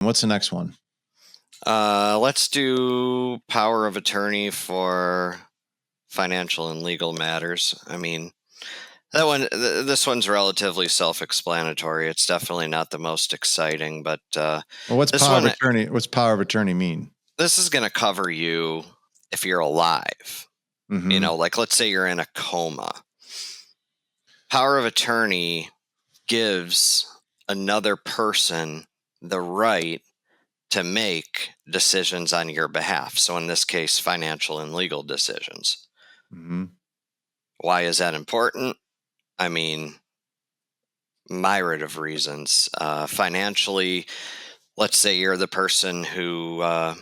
What's the next one? Let's do power of attorney for financial and legal matters. I mean, that one, this one's relatively self-explanatory. It's definitely not the most exciting, but Well, what's this power of one, attorney? What's power of attorney mean? this is going to cover you if you're alive. Mhm. You know, like let's say you're in a coma. Power of attorney gives another person the right to make decisions on your behalf. So in this case, financial and legal decisions. Mhm. Why is that important? I mean, myriad of reasons. Financially, let's say you're the person who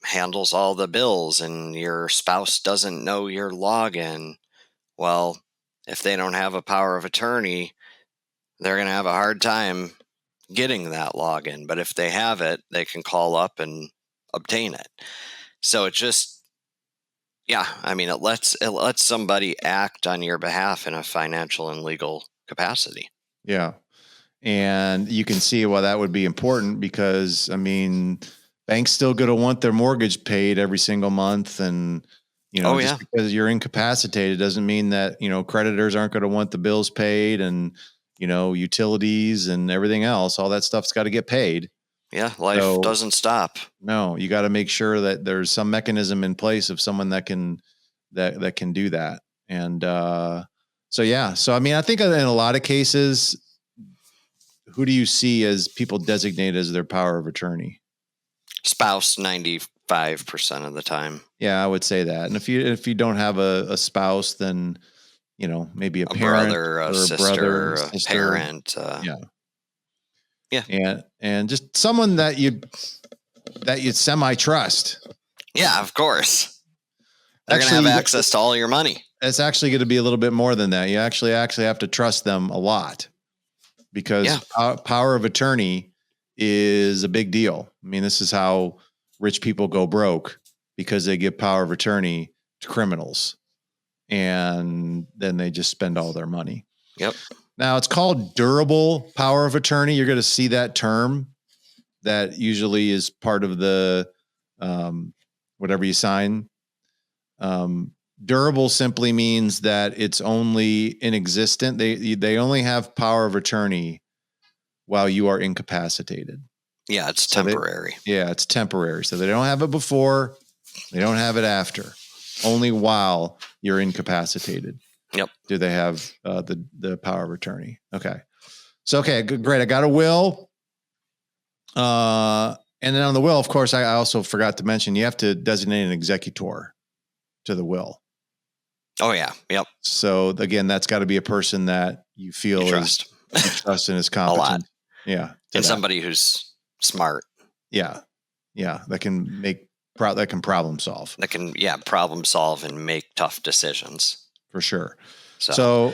handles all the bills and your spouse doesn't know your login. Well, if they don't have a power of attorney, they're going to have a hard time getting that login. But if they have it, they can call up and obtain it. So it just, yeah, I mean, it lets somebody act on your behalf in a financial and legal capacity. Yeah. And you can see why that would be important because, I mean, banks still going to want their mortgage paid every single month. And, Oh, just yeah. because you're incapacitated doesn't mean that, creditors aren't going to want the bills paid and, utilities and everything else. All that stuff's got to get paid. Yeah, life So, doesn't stop. no, you got to make sure that there's some mechanism in place of someone that can do that. And so yeah, so I mean, I think in a lot of cases, who do you see as people designated as their power of attorney? Spouse 95% of the time. Yeah, I would say that. And if you don't have a spouse, then maybe a parent Brother, a or a brother, sister, a a sister. parent. Yeah, Yeah. and just someone that you semi trust. Yeah, of course. They're going to Actually, have access to all your money. it's actually going to be a little bit more than that. You actually have to trust them a lot because power of attorney is a big deal. I mean, this is how rich people go broke because they give power of attorney to criminals and then they just spend all their money. Yep. Now it's called durable power of attorney. You're going to see that term that usually is part of the whatever you sign. Durable simply means that it's only inexistent. They only have power of attorney while you are incapacitated. Yeah, it's temporary. It's temporary. So they don't have it before, they don't have it after. Only while you're incapacitated. Yep. Do they have the power of attorney? Okay. So okay, great. I got a will. And then on the will, of course, I also forgot to mention you have to designate an executor to the will. Oh yeah. Yep. So again, that's got to be a person that you feel you trust. You trust and is competent. A lot. Yeah. And somebody who's smart. Yeah. Yeah. That can problem solve. That can, problem solve and make tough decisions. For sure. So